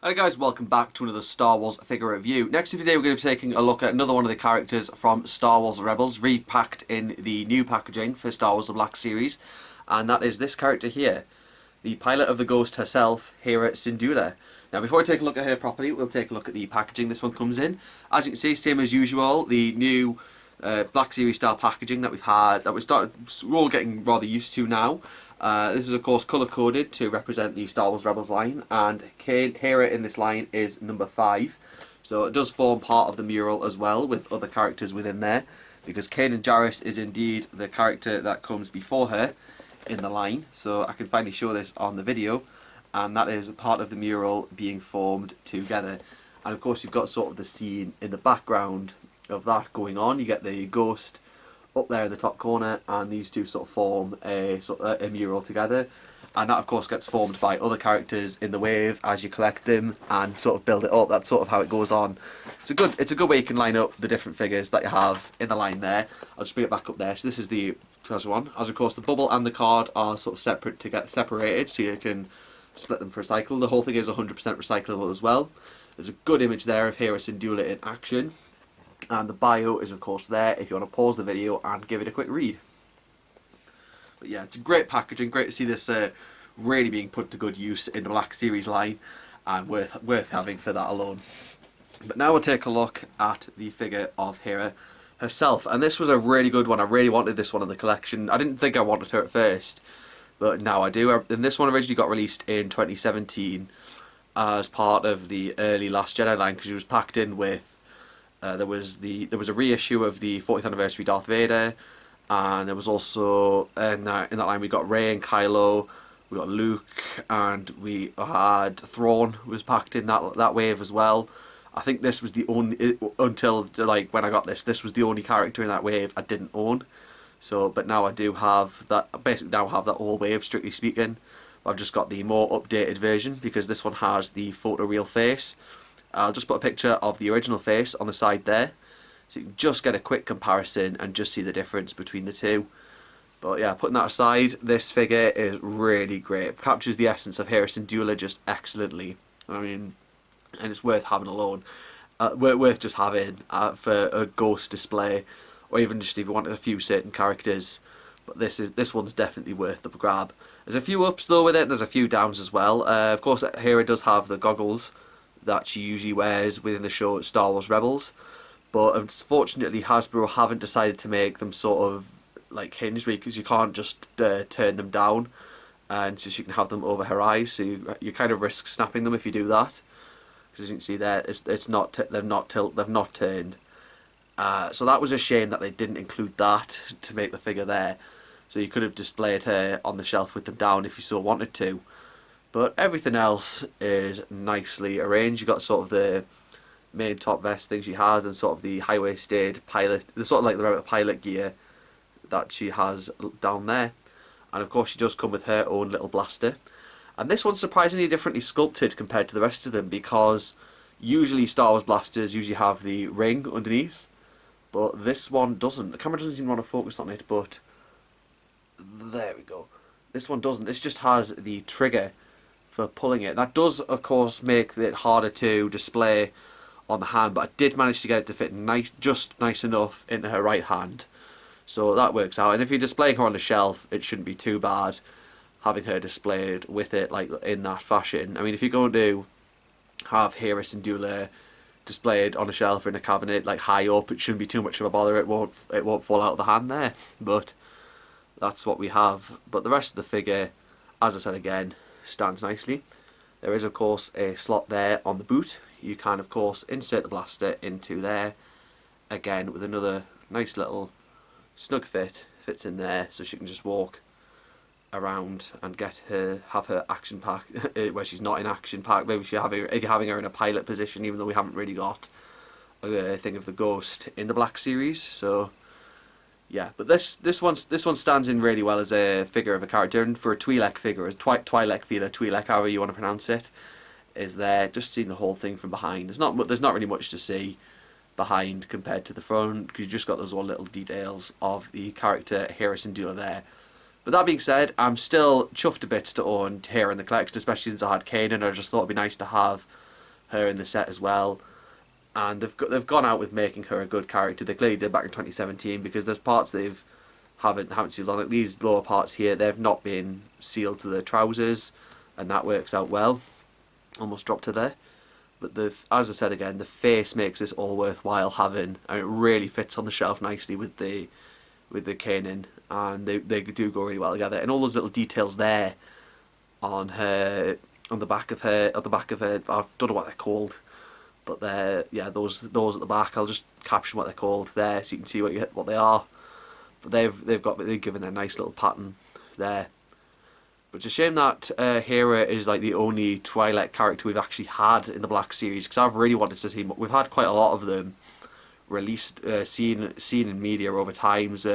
Hi guys, welcome back to another Star Wars figure review. Next today we're going to be taking a look at another one of the characters from Star Wars Rebels, repacked in the new packaging for Star Wars The Black Series, and that is this character here, the pilot of the Ghost herself, Hera Syndulla. Now before we take a look at her properly, we'll take a look at the packaging this one comes in. As you can see, same as usual, the new Black Series style packaging that we're all getting rather used to now. This is of course colour coded to represent the Star Wars Rebels line, and Hera in this line is number 5, so it does form part of the mural as well with other characters within there, because Kanan Jarrus is indeed the character that comes before her in the line, so I can finally show this on the video, and that is part of the mural being formed together. And of course you've got sort of the scene in the background of that going on. You get the Ghost up there in the top corner, and these two sort of form a mural together, and that of course gets formed by other characters in the wave as you collect them and sort of build it up. That's sort of how it goes on. It's a good way you can line up the different figures that you have in the line there. I'll just bring it back up there. So this is the treasure one. As of course the bubble and the card are sort of separate to get separated, so you can split them for recycle. The whole thing is 100% recyclable as well. There's a good image there of Hera Syndulla in action. And the bio is of course there if you want to pause the video and give it a quick read. But yeah, it's a great packaging, great to see this really being put to good use in the Black Series line, and worth having for that alone. But now we'll take a look at the figure of Hera herself, and this was a really good one. I really wanted this one in the collection. I didn't think I wanted her at first, but now I do. And this one originally got released in 2017 as part of the early Last Jedi line, because it was packed in with there was a reissue of the 40th anniversary Darth Vader, and there was also in that line we got Rey and Kylo, we got Luke, and we had Thrawn was packed in that wave as well. I think this was the only, until like when I got this was the only character in that wave I didn't own. So, but now I do have that. Basically, now have that whole wave, strictly speaking. I've just got the more updated version because this one has the photoreal face. I'll just put a picture of the original face on the side there, so you can just get a quick comparison and just see the difference between the two. But yeah, putting that aside, this figure is really great. It captures the essence of Hera Syndulla just excellently. I mean, and it's worth having alone. Worth just having for a Ghost display, or even just if you wanted a few certain characters. But this one's definitely worth the grab. There's a few ups though with it, and there's a few downs as well. Of course, Hera does have the goggles that she usually wears within the show Star Wars Rebels, but unfortunately Hasbro haven't decided to make them sort of like hinged, because you can't just turn them down, and so you can have them over her eyes, so you kind of risk snapping them if you do that, because as you can see there, they've not turned. So that was a shame that they didn't include that to make the figure there, so you could have displayed her on the shelf with them down if you so wanted to. But everything else is nicely arranged. You've got sort of the main top vest thing she has, and sort of the high-waisted pilot, the sort of like the pilot gear that she has down there. And of course she does come with her own little blaster. And this one's surprisingly differently sculpted compared to the rest of them, because usually Star Wars blasters usually have the ring underneath, but this one doesn't. The camera doesn't even want to focus on it, but there we go. This one doesn't. This just has the trigger for pulling it. That does of course make it harder to display on the hand, but I did manage to get it to fit just nice enough into her right hand, so that works out. And if you're displaying her on the shelf, it shouldn't be too bad having her displayed with it like in that fashion. I mean, if you're going to have Hera Syndulla displayed on a shelf or in a cabinet like high up, it shouldn't be too much of a bother. It won't fall out of the hand there, but that's what we have. But the rest of the figure, as I said again, stands nicely. There is of course a slot there on the boot. You can of course insert the blaster into there, again with another nice little snug fits in there, so she can just walk around and have her action pack where she's not in action pack. Maybe if you're having her in a pilot position, even though we haven't really got a thing of the Ghost in the Black Series. So yeah, but this one stands in really well as a figure of a character, and for a Twi'lek figure, Twi'lek, however you want to pronounce it, is there. Just seeing the whole thing from behind, there's not really much to see behind compared to the front, because you just got those one little details of the character Hera Syndulla there. But that being said, I'm still chuffed a bit to own Hera in the collection, especially since I had Kanan. I just thought it'd be nice to have her in the set as well. And they've gone out with making her a good character. They clearly did back in 2017, because there's parts they've haven't sealed on. Like these lower parts here, they've not been sealed to the trousers, and that works out well. Almost dropped to there. But as I said again, the face makes this all worthwhile having, and it really fits on the shelf nicely with the Kanan, and they do go really well together. And all those little details there on her, on the back of her, I don't know what they're called, but they're, yeah, those at the back. I'll just caption what they're called there so you can see what they are. But they've given a nice little pattern there. But it's a shame that Hera is like the only Twi'lek character we've actually had in the Black series, because I've really wanted to see. We've had quite a lot of them released, seen in media over times.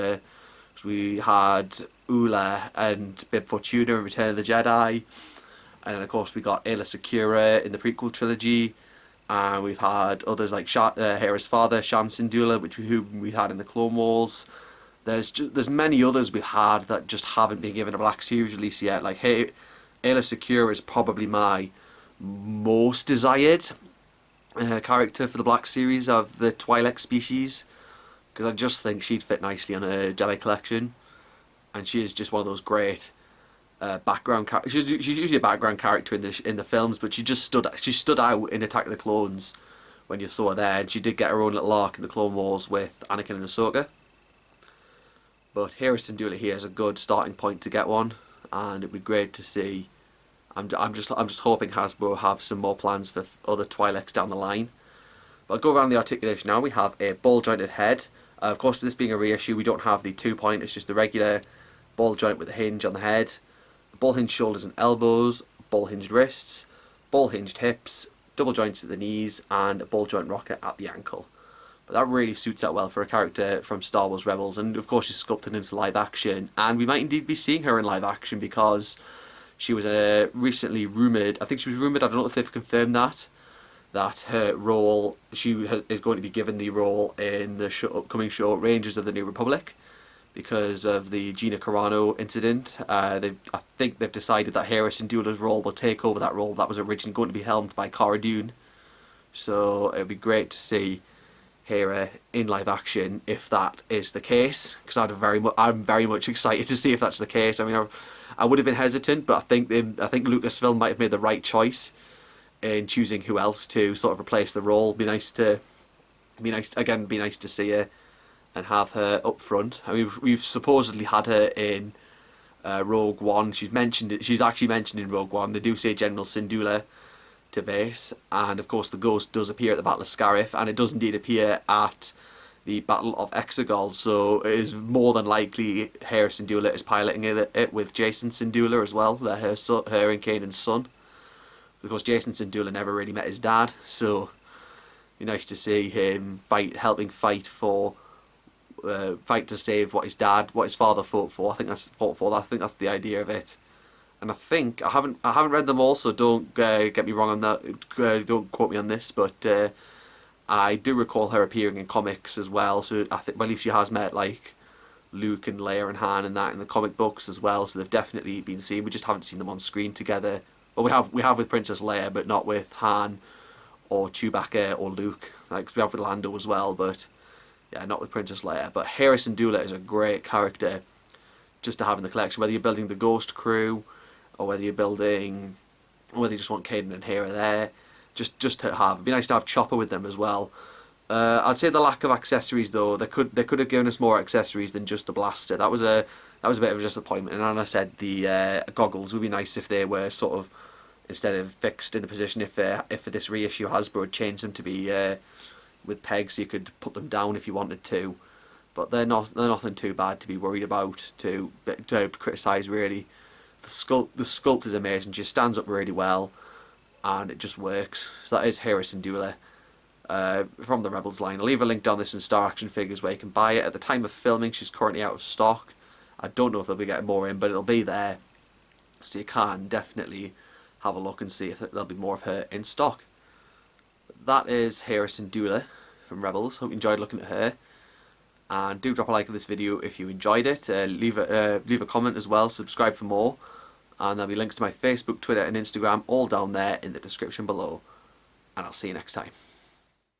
We had Ula and Bib Fortuna in Return of the Jedi, and then of course we got Hera Syndulla in the prequel trilogy, and we've had others like Hera's father, Hera Syndulla, who we had in the Clone Wars. There's many others we've had that just haven't been given a Black series release yet. Like Hera Syndulla is probably my most desired character for the Black series of the Twi'lek species, because I just think she'd fit nicely on a Jedi collection, and she is just one of those great background characters. She's usually a background character in the films, but she stood out in Attack of the Clones when you saw her there, and she did get her own little arc in the Clone Wars with Anakin and Ahsoka. But Hera Syndulla here is a good starting point to get one, and it'd be great to see. I'm just hoping Hasbro have some more plans for other Twi'leks down the line. But I'll go around the articulation now. We have a ball jointed head. Of course, with this being a reissue, we don't have the 2-point. It's just the regular ball joint with a hinge on the head. Ball hinged shoulders and elbows, ball hinged wrists, ball hinged hips, double joints at the knees, and a ball joint rocket at the ankle. But that really suits out well for a character from Star Wars Rebels, and of course she's sculpted into live action, and we might indeed be seeing her in live action, because she was recently rumoured, I think she was rumoured, I don't know if they've confirmed that her role, is going to be given the role in the upcoming show Rangers of the New Republic, because of the Gina Carano incident. I think they've decided that Hera Syndulla's role will take over that role that was originally going to be helmed by Cara Dune. So it would be great to see Hera in live action if that is the case, because I'm very much excited to see if that's the case. I mean, I would have been hesitant, but I think Lucasfilm might have made the right choice in choosing who else to sort of replace the role. Be nice to see her and have her up front. I mean, we've supposedly had her in Rogue One. She's actually mentioned in Rogue One. They do say General Syndulla to base, and of course the Ghost does appear at the Battle of Scarif, and it does indeed appear at the Battle of Exegol, so it is more than likely Hera Syndulla is piloting it with Jason Syndulla as well, her and Kanan's son. Because Jason Syndulla never really met his dad, so it'd be nice to see him helping fight to save what his father fought for. I think that's the idea of it. And I think I haven't read them all, so don't get me wrong on that. Don't quote me on this, but I do recall her appearing in comics as well. So I believe she has met like Luke and Leia and Han and that in the comic books as well. So they've definitely been seen. We just haven't seen them on screen together. Well, we have with Princess Leia, but not with Han or Chewbacca or Luke. Like we have with Lando as well, but yeah, not with Princess Leia. But Hera Syndulla is a great character just to have in the collection, whether you're building the Ghost crew, or whether you just want Kanan and Hera there, just to have. It'd be nice to have Chopper with them as well. I'd say the lack of accessories though, they could have given us more accessories than just the blaster. That was a bit of a disappointment. And as I said, the goggles would be nice if they were sort of, instead of fixed in the position, if for this reissue Hasbro had changed them to be with pegs, so you could put them down if you wanted to. But they're nothing too bad to be worried about, to criticise really. The sculpt is amazing. She stands up really well, and it just works. So that is Hera Syndulla from the Rebels line. I'll leave a link down this in Star Action Figures where you can buy it. At the time of filming, she's currently out of stock. I don't know if they'll be getting more in, but it'll be there, so you can definitely have a look and see if there'll be more of her in stock. That is Hera Syndulla from Rebels. Hope you enjoyed looking at her. And do drop a like on this video if you enjoyed it. Leave a comment as well. Subscribe for more. And there'll be links to my Facebook, Twitter and Instagram all down there in the description below. and I'll see you next time.